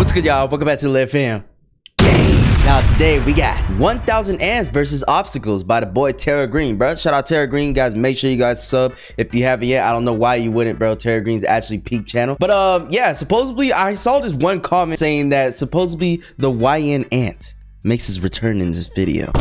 What's good, y'all? Welcome back to the Live Fam. Now today we got 1,000 ants versus obstacles by the boy Tara Green, bro. Shout out Tara Green, guys. Make sure you guys sub if you haven't yet. I don't know why you wouldn't, bro. Tara Green's actually peak channel. But yeah, supposedly I saw this one comment saying that supposedly the YN ant makes his return in this video.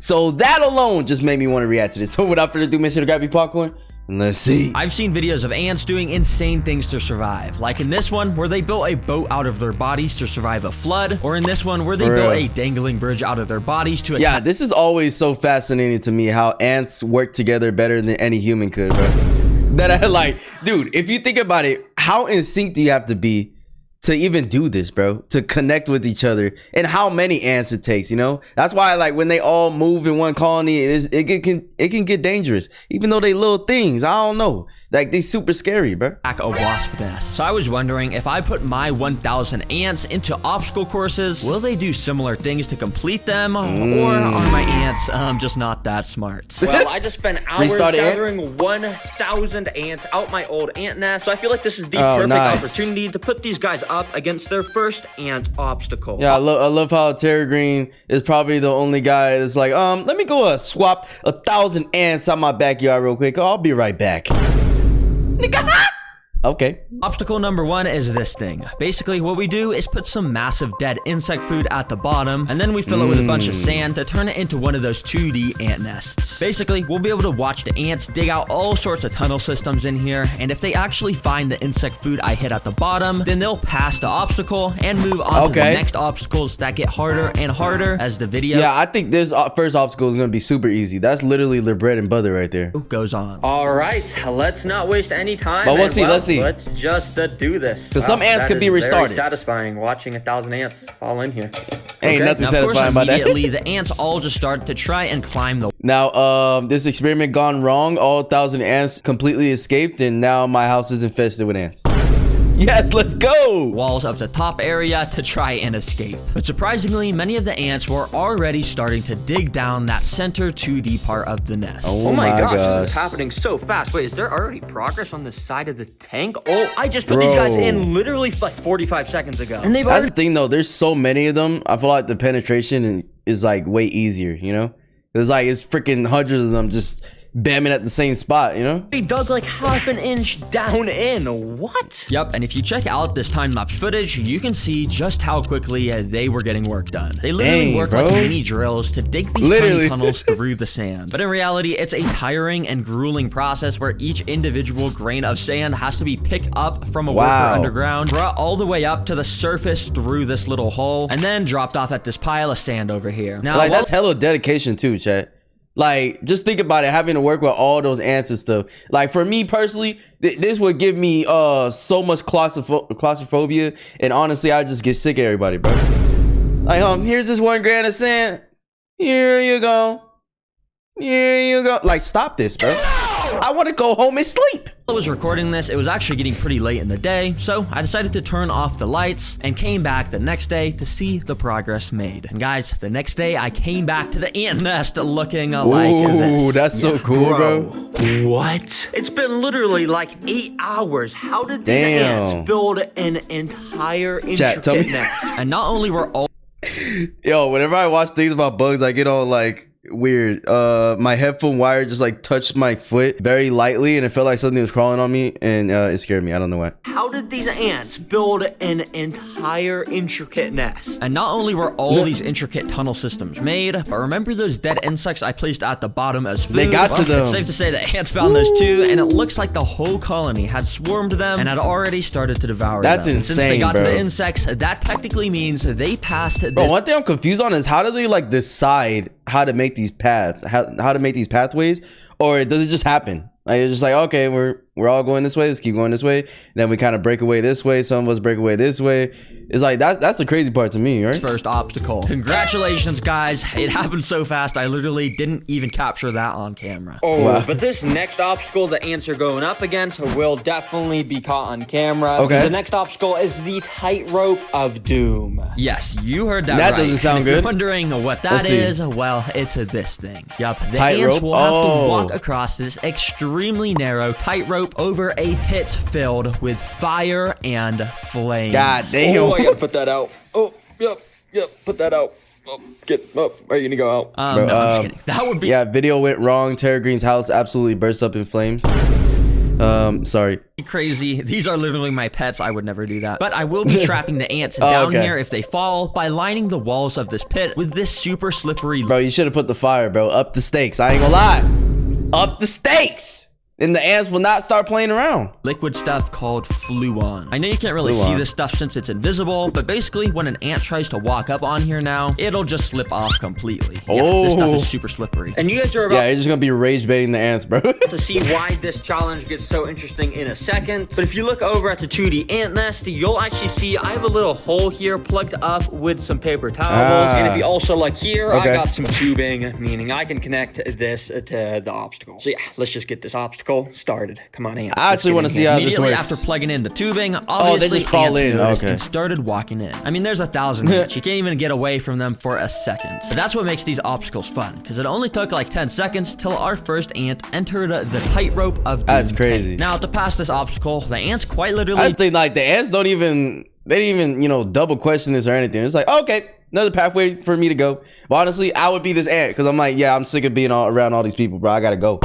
So that alone just made me want to react to this. So without further ado, make sure to grab your popcorn. And let's see. I've seen videos of ants doing insane things to survive, like in this one where they built a boat out of their bodies to survive a flood, or in this one where they built a dangling bridge out of their bodies to yeah, this is always so fascinating to me how ants work together better than any human could, bro. That I like, dude, if you think about it, how in sync do you have to be to even do this, bro? To connect with each other, and how many ants it takes, you know? That's why, like, when they all move in one colony, it can get dangerous, even though they little things. I don't know, like, they super scary, bro. A wasp nest. So I was wondering, if I put my 1,000 ants into obstacle courses, will they do similar things to complete them, or are my ants just not that smart? Well, I just spent hours gathering 1,000 ants out my old ant nest, so I feel like this is the perfect opportunity to put these guys up against their first ant obstacle. Yeah, I love how Tara Green is probably the only guy that's like, let me go swap 1,000 ants out my backyard real quick. I'll be right back. Okay. Obstacle number 1 is this thing. Basically, what we do is put some massive dead insect food at the bottom, and then we fill it with a bunch of sand to turn it into one of those 2D ant nests. Basically, we'll be able to watch the ants dig out all sorts of tunnel systems in here, and if they actually find the insect food I hit at the bottom, then they'll pass the obstacle and move on to the next obstacles that get harder and harder as the video. Yeah, I think this first obstacle is going to be super easy. That's literally their bread and butter right there. Goes on. All right, let's not waste any time. But let's see. Let's just do this. Because some ants could be restarted. Very satisfying watching 1,000 ants fall in here. Ain't nothing satisfying about that. Immediately, the ants all just started to try and climb the. Now, this experiment gone wrong. All 1,000 ants completely escaped, and now my house is infested with ants. Yes, let's go! Walls of the top area to try and escape. But surprisingly, many of the ants were already starting to dig down that center 2D part of the nest. Oh my gosh, this is happening so fast. Wait, is there already progress on the side of the tank? Oh, I just put these guys in literally like 45 seconds ago. And they've That's the thing though, there's so many of them. I feel like the penetration is like way easier, you know? There's like, it's freaking hundreds of them just bamming at the same spot, you know? They dug like half an inch down in. What? Yep, and if you check out this time-lapse footage, you can see just how quickly they were getting work done. They literally work like mini drills to dig these tiny tunnels through the sand. But in reality, it's a tiring and grueling process where each individual grain of sand has to be picked up from a worker underground, brought all the way up to the surface through this little hole, and then dropped off at this pile of sand over here. Now, like, that's hella dedication too, chat. Like, just think about it, having to work with all those ants and stuff. Like, for me personally, this would give me so much claustrophobia, and honestly, I just get sick of everybody, bro. Like, here's this 1 grain of sand. Here you go. Here you go. Like, stop this, bro. I want to go home and sleep. I was recording this, it was actually getting pretty late in the day, so I decided to turn off the lights and came back the next day to see the progress made. And guys, the next day I came back to the ant nest looking like this. Ooh, that's so cool, bro. What? It's been literally like 8 hours. How did the ants build an entire intricate nest? And not only were all... Yo, whenever I watch things about bugs, I get all like weird. My headphone wire just like touched my foot very lightly, and it felt like something was crawling on me, and it scared me. I don't know why. How did these ants build an entire intricate nest? And not only were all these intricate tunnel systems made, but remember those dead insects I placed at the bottom as food? They got to them. It's safe to say that ants found those too, and it looks like the whole colony had swarmed them and had already started to devour them. That's insane, Since they got to the insects, that technically means they passed this. Bro, one thing I'm confused on is how do they like decide how to make these how to make these pathways, or does it just happen? Like, it's just like, okay, we're all going this way, let's keep going this way, then we kind of break away this way, some of us break away this way. It's like, that's the crazy part to me, right? First obstacle. Congratulations, guys. It happened so fast, I literally didn't even capture that on camera. Oh, wow. But this next obstacle the ants are going up against will definitely be caught on camera. Okay. The next obstacle is the tightrope of doom. Yes, you heard that right. That doesn't sound good. good. If you're wondering what that is, well, it's this thing. Yup, the ants will have to walk across this extremely narrow tightrope tightrope over a pit filled with fire and flames. God damn. Oh, I gotta put that out. Oh, yep, put that out. Oh, get up. Are you gonna go out? No, I'm just kidding. That would be Yeah, video went wrong. Tara Green's house absolutely burst up in flames. Sorry. crazy. These are literally my pets. I would never do that. But I will be trapping the ants down here if they fall by lining the walls of this pit with this super slippery. Bro, you should have put the fire, bro. Up the stakes. I ain't gonna lie. Up the stakes. And the ants will not start playing around. Liquid stuff called fluon. I know you can't really see this stuff since it's invisible, but basically when an ant tries to walk up on here now, it'll just slip off completely. Yeah, this stuff is super slippery. And you guys are about you're just gonna be rage baiting the ants, bro. to see why this challenge gets so interesting in a second. But if you look over at the 2D ant nest, you'll actually see I have a little hole here plugged up with some paper towels. And if you also look here, I got some tubing, meaning I can connect this to the obstacle. So yeah, let's just get this obstacle started. Come on, ants. I actually want to see how this works. After plugging in the tubing, obviously they just crawl in. And started walking in. I mean, there's 1,000 ants. You can't even get away from them for a second. But that's what makes these obstacles fun, because it only took like 10 seconds till our first ant entered the tightrope of doom. That's crazy. Now, to pass this obstacle, the ants quite literally... I think like the ants don't even, they didn't even, you know, double question this or anything. It's like, okay, another pathway for me to go. But honestly, I would be this ant, because I'm like, yeah, I'm sick of being around all these people, bro. I gotta go.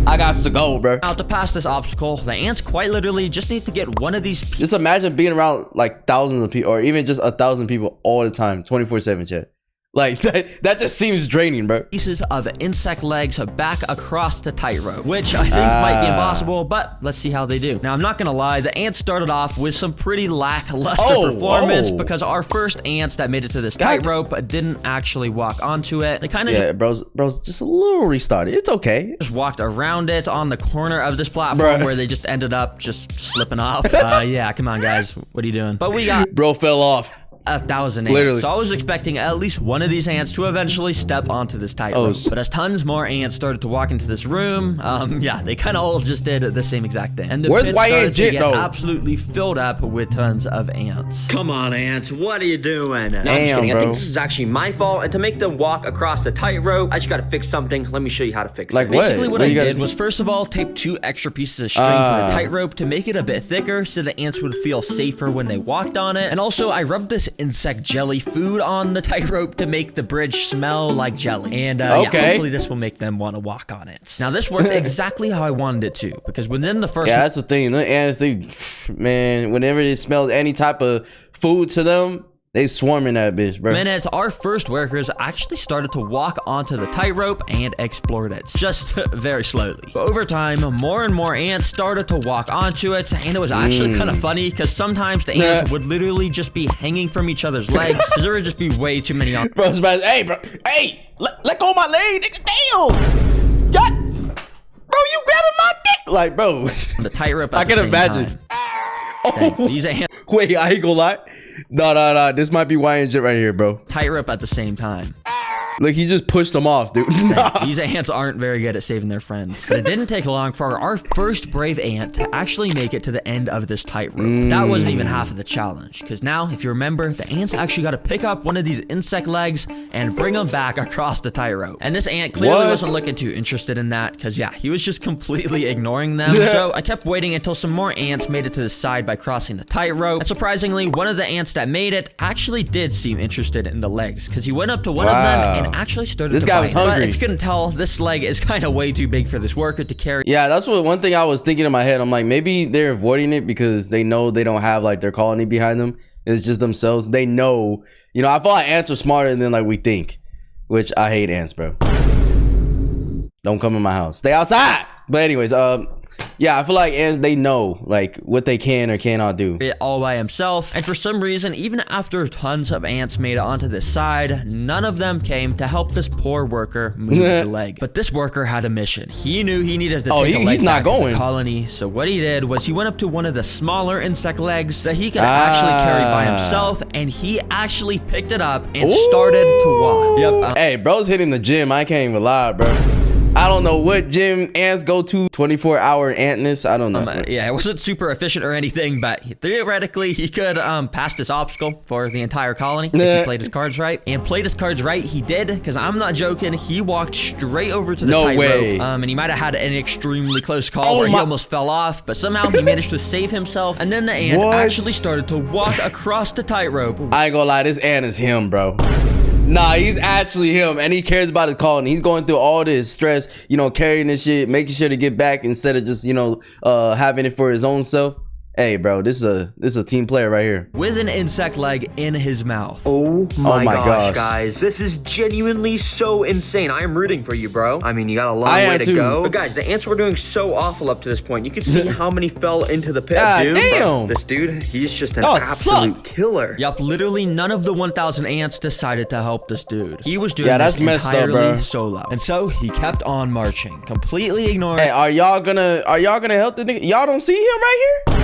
I got to go, bro. Now, to pass this obstacle, the ants quite literally just need to get one of these... Just imagine being around like thousands of people, or even just 1,000 people all the time, 24/7, chat. Like, that just seems draining, bro. Pieces of insect legs back across the tightrope, which I think might be impossible, but let's see how they do. Now, I'm not gonna lie, the ants started off with some pretty lackluster performance because our first ants that made it to this tightrope didn't actually walk onto it. They kind of... Yeah, bros, just a little restarted. It's okay. Just walked around it on the corner of this platform where they just ended up just slipping off. Yeah, come on, guys. What are you doing? But we got... Bro fell off. 1,000 ants. So I was expecting at least one of these ants to eventually step onto this tightrope. But as tons more ants started to walk into this room, yeah, they kind of all just did the same exact thing. And the pit started to get absolutely filled up with tons of ants. Come on, ants. What are you doing? No, I'm just kidding. Bro. I think this is actually my fault. And to make them walk across the tightrope, I just got to fix something. Let me show you how to fix it. Basically, what I did was, first of all, tape 2 extra pieces of string to the tightrope to make it a bit thicker so the ants would feel safer when they walked on it. And also, I rubbed this insect jelly food on the tightrope to make the bridge smell like jelly. And yeah, hopefully this will make them want to walk on it. Now, this worked exactly how I wanted it to, because within the first... Yeah, that's the thing. The ants, they, man, whenever they smell any type of food to them, they swarm in that bitch, bro. Minutes, our first workers actually started to walk onto the tightrope and explored it, just very slowly. But over time, more and more ants started to walk onto it, and it was actually kind of funny, because sometimes the ants would literally just be hanging from each other's legs, because there would just be way too many on. Bro, hey, bro, hey, let go of my leg, nigga, damn. God, bro, you grabbing my dick. Like, bro. The tightrope I can imagine. Oh, these ants. Wait, I ain't gonna lie. No. This might be YNJ right here, bro. Tightrope at the same time. Look, he just pushed them off, dude. These ants aren't very good at saving their friends. But it didn't take long for our first brave ant to actually make it to the end of this tightrope. That wasn't even half of the challenge, because now, if you remember, the ants actually got to pick up one of these insect legs and bring them back across the tightrope. And this ant clearly wasn't looking too interested in that, because yeah, he was just completely ignoring them. So I kept waiting until some more ants made it to the side by crossing the tightrope. And surprisingly, one of the ants that made it actually did seem interested in the legs, because he went up to one of them and actually started to bite. But if you couldn't tell, this leg is kind of way too big for this worker to carry. Yeah, that's what one thing I was thinking in my head. I'm like, maybe they're avoiding it because they know they don't have like their colony behind them. It's just themselves. They know, you know, I feel like ants are smarter than like we think, which I hate ants, bro. Don't come in my house. Stay outside. But anyways, yeah, I feel like ants, they know like what they can or cannot do. It all by himself, and for some reason, even after tons of ants made it onto this side, none of them came to help this poor worker move the leg. But this worker had a mission. He knew he needed to take a leg back to the colony, so what he did was he went up to one of the smaller insect legs that he could actually carry by himself, and he actually picked it up and started to walk. Hey, bro's hitting the gym. I can't even lie, bro. I I don't know what gym ants go to. 24-hour antness. I don't know. Yeah, it wasn't super efficient or anything, but theoretically, he could pass this obstacle for the entire colony if he played his cards right. And played his cards right, he did, because I'm not joking. He walked straight over to the tightrope. And he might have had an extremely close call where he almost fell off, but somehow he managed to save himself. And then the ant actually started to walk across the tightrope. I ain't gonna lie, this ant is him, bro. Nah, he's actually him, and he cares about his colony. He's going through all this stress, you know, carrying this shit, making sure to get back instead of just, you know, having it for his own self. Hey, bro, this is a team player right here. With an insect leg in his mouth. Oh my gosh, guys. This is genuinely so insane. I am rooting for you, bro. I mean, you got a long way to go. But guys, the ants were doing so awful up to this point. You can see how many fell into the pit of doom. Damn. This dude, he's just an absolute killer. Yup, literally none of the 1,000 ants decided to help this dude. He was doing that's this messed up, entirely bro. solo. And so he kept on marching, completely ignoring. Hey, are y'all gonna help the nigga? Y'all don't see him right here?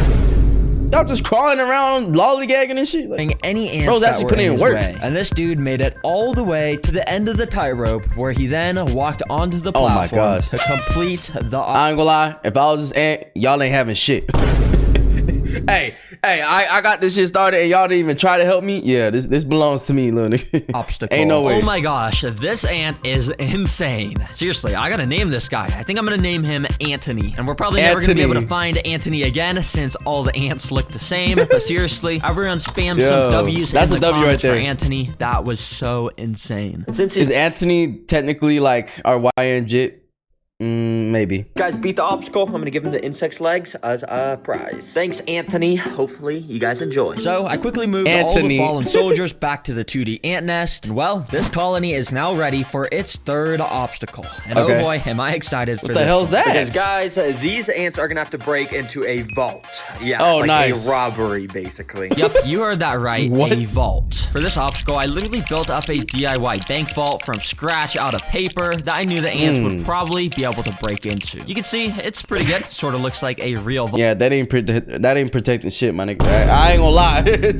Y'all just crawling around, lollygagging and shit. Like, any ants bro's actually putting in work. And this dude made it all the way to the end of the tightrope, where he then walked onto the platform to complete the. I ain't gonna lie, if I was this ant, y'all ain't having shit. Hey, I got this shit started and y'all didn't even try to help me. Yeah, this belongs to me, little nigga. Obstacle. Ain't no way. Oh my gosh, this ant is insane. Seriously, I gotta name this guy. I think I'm gonna name him Anthony. And we're probably never gonna be able to find Anthony again since all the ants look the same. But seriously, everyone spam some W's in the comments right there for Anthony. That was so insane. Is Anthony technically like our YN JIT? Maybe. Guys, beat the obstacle. I'm gonna give him the insect's legs as a prize. Thanks, Anthony. Hopefully, you guys enjoy. So, I quickly moved all the fallen soldiers back to the 2D ant nest. And well, this colony is now ready for its third obstacle. And oh boy, am I excited for this. What the hell's that? Because guys, these ants are gonna have to break into a vault. Yeah, like nice. A robbery, basically. Yep, you heard that right. A vault. For this obstacle, I literally built up a DIY bank vault from scratch out of paper that I knew the ants would probably be able to break into. You can see it's pretty good. Sort of looks like a real vault. Yeah, that ain't protecting shit, my nigga. I ain't gonna lie.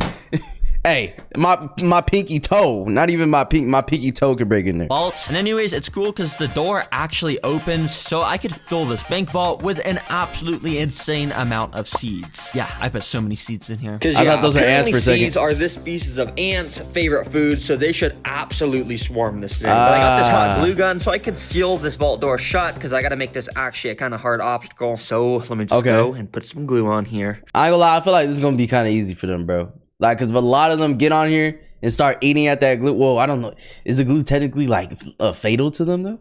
Hey, my pinky toe, not even my pinky toe could break in there. Vault. And anyways, it's cool because the door actually opens, so I could fill this bank vault with an absolutely insane amount of seeds. Yeah, I put so many seeds in here. I thought those were ants for a second. Seeds are this species of ants' favorite food, so they should absolutely swarm this thing. But I got this hot glue gun, so I could seal this vault door shut because I got to make this actually a kind of hard obstacle. So let me just go and put some glue on here. I ain't gonna lie, I feel like this is gonna be kind of easy for them, bro. Like, cause a lot of them get on here and start eating at that glue. Well, I don't know. Is the glue technically like fatal to them though?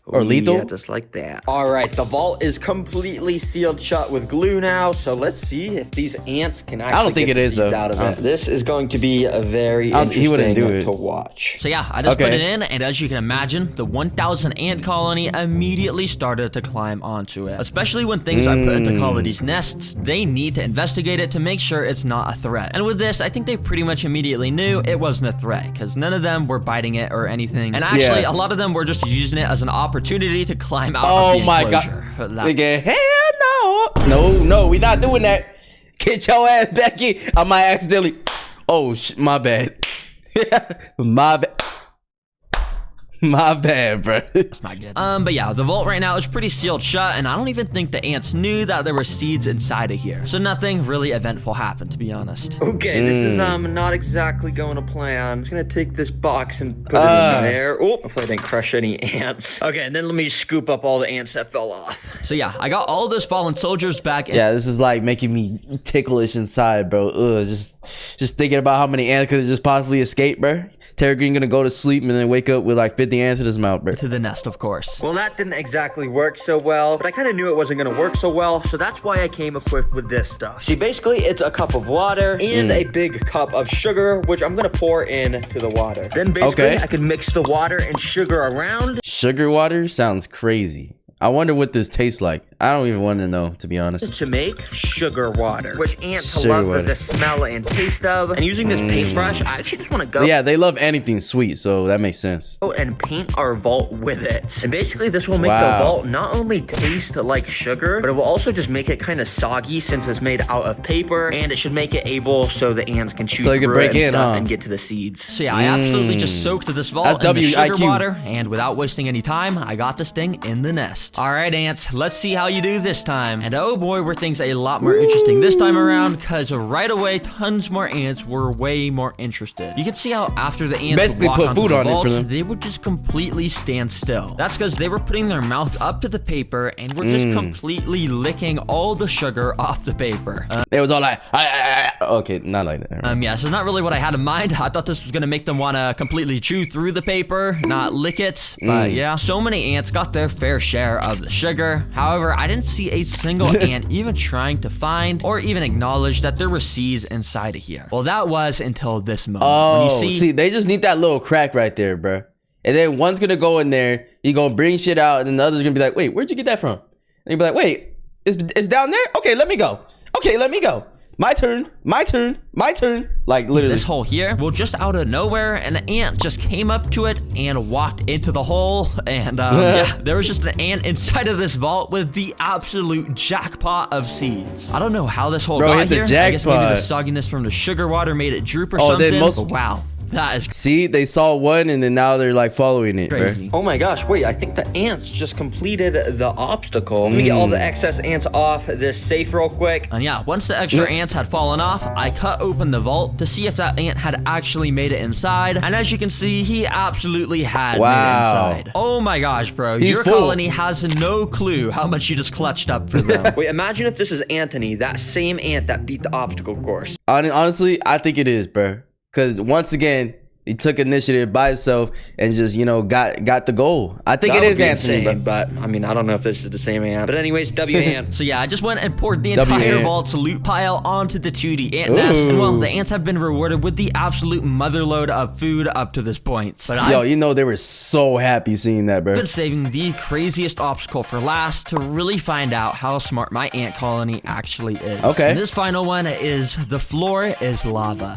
Or lethal? Yeah, just like that. All right, the vault is completely sealed shut with glue now. So let's see if these ants can actually get the seeds out of it. This is going to be a very interesting to watch. So yeah, I just put it in, and as you can imagine, the 1,000 ant colony immediately started to climb onto it. Especially when things are put into colonies' nests, they need to investigate it to make sure it's not a threat. And with this, I think they pretty much immediately knew it wasn't a threat, because none of them were biting it or anything. And actually, a lot of them were just using it as an opportunity to climb out of the enclosure. Oh my god. Nigga, hell no, we not doing that. Get your ass back in. I might accidentally. Oh my bad. My bad, bro. It's not good. But yeah, the vault right now is pretty sealed shut, and I don't even think the ants knew that there were seeds inside of here. So nothing really eventful happened, to be honest. Okay, this is not exactly going to plan. I'm just gonna take this box and put it in there. Oh, hopefully I didn't crush any ants. Okay, and then let me scoop up all the ants that fell off. So yeah, I got all those fallen soldiers back in. Yeah, this is like making me ticklish inside, bro. Ugh, just thinking about how many ants could have just possibly escaped, bro. Terra Green gonna go to sleep and then wake up with like 50 ants in his mouth, bro. To the nest, of course. Well, that didn't exactly work so well, but I kind of knew it wasn't gonna work so well, so that's why I came equipped with this stuff. See, basically, it's a cup of water and a big cup of sugar, which I'm gonna pour into the water. Then basically, I can mix the water and sugar around. Sugar water sounds crazy. I wonder what this tastes like. I don't even want to know, to be honest. To make sugar water, which ants Sugar love water. the smell and taste of. And using this paintbrush, I actually just want to go. Yeah, they love anything sweet, so that makes sense. And paint our vault with it. And basically this will make the vault not only taste like sugar, but it will also just make it kind of soggy since it's made out of paper, and it should make it able so the ants can chew through break it in, and get to the seeds. So yeah, I absolutely just soaked this vault in the sugar water, and without wasting any time, I got this thing in the nest. All right, ants, let's see how you do this time. And oh boy, were things a lot more interesting this time around, because right away, tons more ants were way more interested. You can see how after the ants basically would walk put onto food the on it vault, for them. they would just completely stand still. That's because they were putting their mouth up to the paper and were just completely licking all the sugar off the paper. It was all like, okay, not like that. Yeah, so not really what I had in mind. I thought this was gonna make them want to completely chew through the paper, not lick it. But yeah, so many ants got their fair share of the sugar. However, I didn't see a single ant even trying to find or even acknowledge that there were seeds inside of here. Well, that was until this moment. Oh, When you see, they just need that little crack right there, bro. And then one's gonna go in there, he gonna bring shit out, and then the other's gonna be like, wait, where'd you get that from? And you'll be like, wait, it's down there? Okay, let me go. Okay, let me go. My turn, my turn, my turn. Like, literally. This hole here, well, just out of nowhere, an ant just came up to it and walked into the hole. And yeah, there was just an ant inside of this vault with the absolute jackpot of seeds. I don't know how this hole got here. I guess maybe the sogginess from the sugar water made it droop or something. But wow. That is see, they saw one and then now they're like following it. Crazy. Bro. Oh my gosh, wait, I think the ants just completed the obstacle. Let me get all the excess ants off this safe real quick. And yeah, once the extra ants had fallen off, I cut open the vault to see if that ant had actually made it inside. And as you can see, he absolutely had made it inside. Oh my gosh, bro. Your colony has no clue how much you just clutched up for them. Wait, imagine if this is Anthony, that same ant that beat the obstacle course. Honestly, I think it is, bro. Because once again, he took initiative by himself and just, you know, got the goal. I think it is Anthony, but I mean, I don't know if this is the same ant. But anyways, W ant. So yeah, I just went and poured the entire vault's loot pile onto the 2D ant nest. And well, the ants have been rewarded with the absolute motherload of food up to this point. But yo, you know, they were so happy seeing that, bro. I've been saving the craziest obstacle for last to really find out how smart my ant colony actually is. Okay. And this final one is the floor is lava.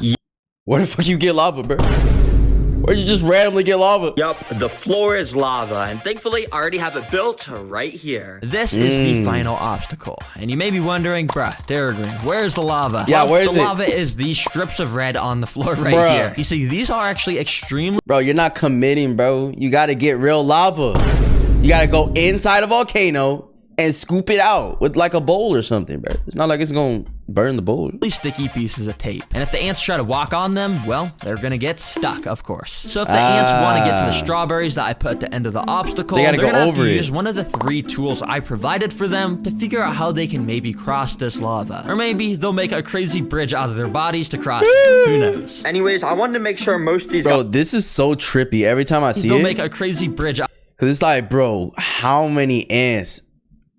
Where the fuck you get lava, bro? Where you just randomly get lava? Yup, the floor is lava, and thankfully I already have it built right here. This is the final obstacle, and you may be wondering, bruh, Daragrin, where's the lava? Yeah, where is it? The lava is these strips of red on the floor right here. You see, these are actually extremely... Bro, you're not committing, bro. You gotta get real lava. You gotta go inside a volcano and scoop it out with like a bowl or something, bro. It's not like it's gonna burn the bowl. Sticky pieces of tape. And if the ants try to walk on them, well, they're gonna get stuck, of course. So if the ants want to get to the strawberries that I put at the end of the obstacle, they gotta they're go gonna over have to it. use one of the 3 tools I provided for them to figure out how they can maybe cross this lava. Or maybe they'll make a crazy bridge out of their bodies to cross it. Who knows? Anyways, I wanted to make sure most of these... Bro, this is so trippy every time I see They'll it. make a crazy bridge out. Cause it's like, bro, how many ants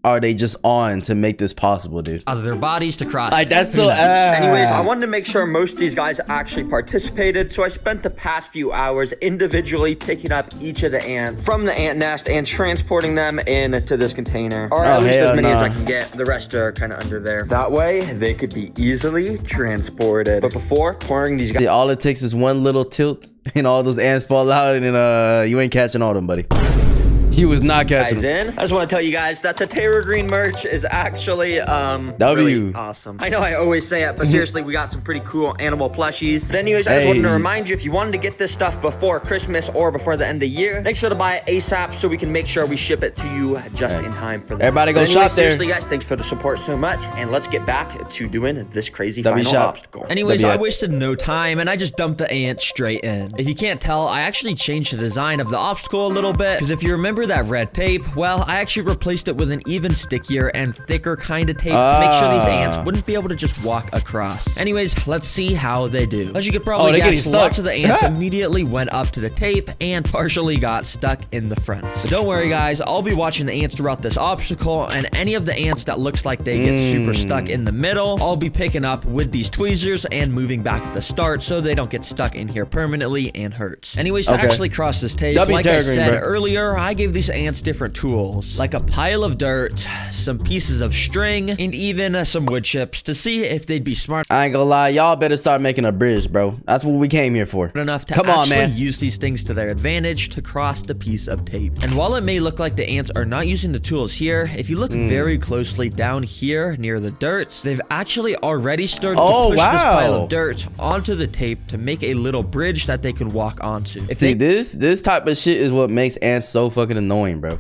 are they just on to make this possible, dude? Out of their bodies to cross. Like, that's so... Anyways, I wanted to make sure most of these guys actually participated, so I spent the past few hours individually picking up each of the ants from the ant nest and transporting them into this container. Or at least as many as I can get. The rest are kind of under there. That way, they could be easily transported. But before pouring these guys... See, all it takes is one little tilt and all those ants fall out and then you ain't catching all them, buddy. He was not catching them. I just want to tell you guys that the Terra Green merch is actually really awesome. I know I always say it, but seriously, we got some pretty cool animal plushies. But anyways, I just wanted to remind you, if you wanted to get this stuff before Christmas or before the end of the year, make sure to buy it ASAP so we can make sure we ship it to you just in time for that. Everybody go shop there. Seriously, guys, thanks for the support so much, and let's get back to doing this crazy final obstacle. Anyways, I wasted no time, and I just dumped the ants straight in. If you can't tell, I actually changed the design of the obstacle a little bit, because if you remember that red tape, well, I actually replaced it with an even stickier and thicker kind of tape to make sure these ants wouldn't be able to just walk across. Anyways, let's see how they do. As you could probably guess, lots of the ants immediately went up to the tape and partially got stuck in the front. But don't worry, guys, I'll be watching the ants throughout this obstacle, and any of the ants that looks like they get super stuck in the middle, I'll be picking up with these tweezers and moving back to the start so they don't get stuck in here permanently and hurts. Anyways, to actually cross this tape, like I said earlier, I gave give these ants different tools, like a pile of dirt, some pieces of string, and even some wood chips to see if they'd be smart I ain't gonna lie, y'all better start making a bridge, bro. That's what we came here for. enough to actually use these things to their advantage to cross the piece of tape. And while it may look like the ants are not using the tools here, if you look very closely down here near the dirt, they've actually already started to push this pile of dirt onto the tape to make a little bridge that they could walk onto. See, this type of shit is what makes ants so fucking annoying, bro.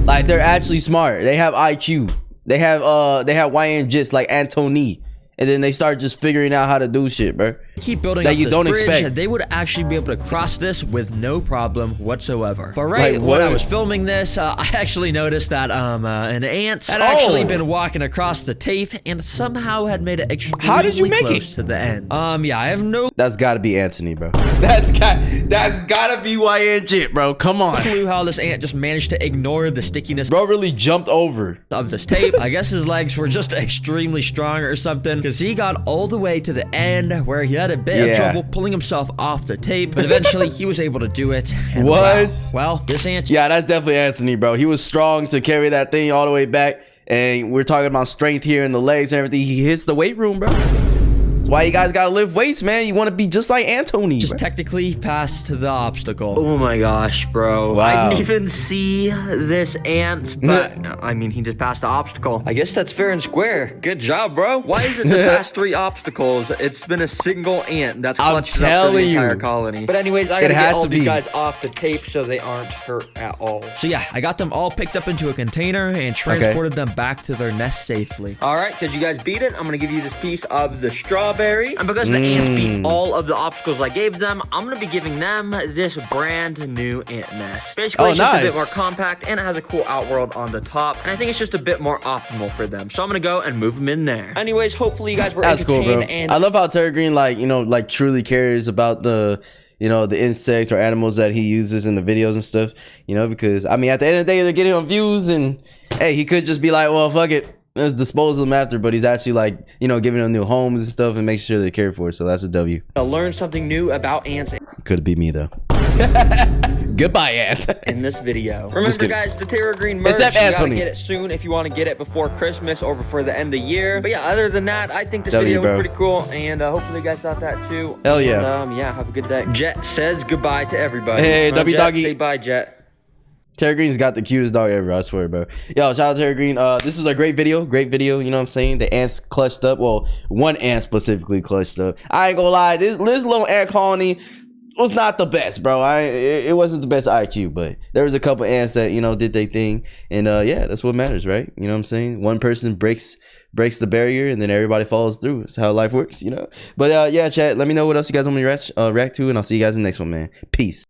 Like, they're actually smart. They have IQ. They have YN JITs like Antony. And then they start just figuring out how to do shit, bro. Keep building that up you this don't bridge, expect. they would actually be able to cross this with no problem whatsoever. But right when I was filming this, I actually noticed that an ant had actually been walking across the tape and somehow had made it extremely close to the end. Yeah, I have no That's gotta be Anthony, bro. That's gotta be YN JIT, bro. Come on. clue how this ant just managed to ignore the stickiness Bro really jumped over of this tape. I guess his legs were just extremely strong or something, because he got all the way to the end where he had a bit of trouble pulling himself off the tape, but eventually he was able to do it. And well, this ant, yeah, that's definitely Anthony, bro. He was strong to carry that thing all the way back, and we're talking about strength here in the legs and everything. He hits the weight room, bro. That's why you guys gotta lift weights, man. You want to be just like Anthony. Just technically passed the obstacle. Oh my gosh, bro. Wow. I didn't even see this ant, but I mean, he just passed the obstacle. I guess that's fair and square. Good job, bro. Why is it the past 3 obstacles? It's been a single ant that's clutched up for the entire colony. But anyways, I gotta get all these guys off the tape so they aren't hurt at all. So yeah, I got them all picked up into a container and transported them back to their nest safely. All right, because you guys beat it, I'm gonna give you this piece of the strawberry. And because the ants beat all of the obstacles I gave them, I'm gonna be giving them this brand new ant nest. Basically, it's just a bit more compact and it has a cool outworld on the top. And I think it's just a bit more optimal for them. So I'm gonna go and move them in there. Anyways, hopefully you guys were entertained. Cool, bro. And I love how Terra Green, like, you know, like truly cares about the, you know, the insects or animals that he uses in the videos and stuff, you know, because I mean, at the end of the day, they're getting on views, and hey, he could just be like, well, fuck it, let's dispose of them after, but he's actually, like, you know, giving them new homes and stuff and making sure they're cared for. So that's a W. learn something new about ants. Could be me though. Goodbye, ant. In this video. Remember, guys, the Terra Green merch, Except you gotta Anthony. get it soon if you want to get it before Christmas or before the end of the year. But yeah, other than that, I think this video was pretty cool, and hopefully you guys thought that too. Hell yeah. And, yeah, have a good day. Jet says goodbye to everybody. Hey, W Jet, doggy. say bye, Jet. Terra Green's got the cutest dog ever, I swear, bro. Yo, shout out to Terra Green. This is a great video, you know what I'm saying? The ants clutched up. Well, one ant specifically clutched up. I ain't gonna lie, this little ant colony was not the best, bro. It wasn't the best IQ, but there was a couple ants that, you know, did their thing. And yeah, that's what matters, right? You know what I'm saying? One person breaks the barrier and then everybody follows through. That's how life works, you know? But yeah, chat, let me know what else you guys want me to react to, and I'll see you guys in the next one, man. Peace.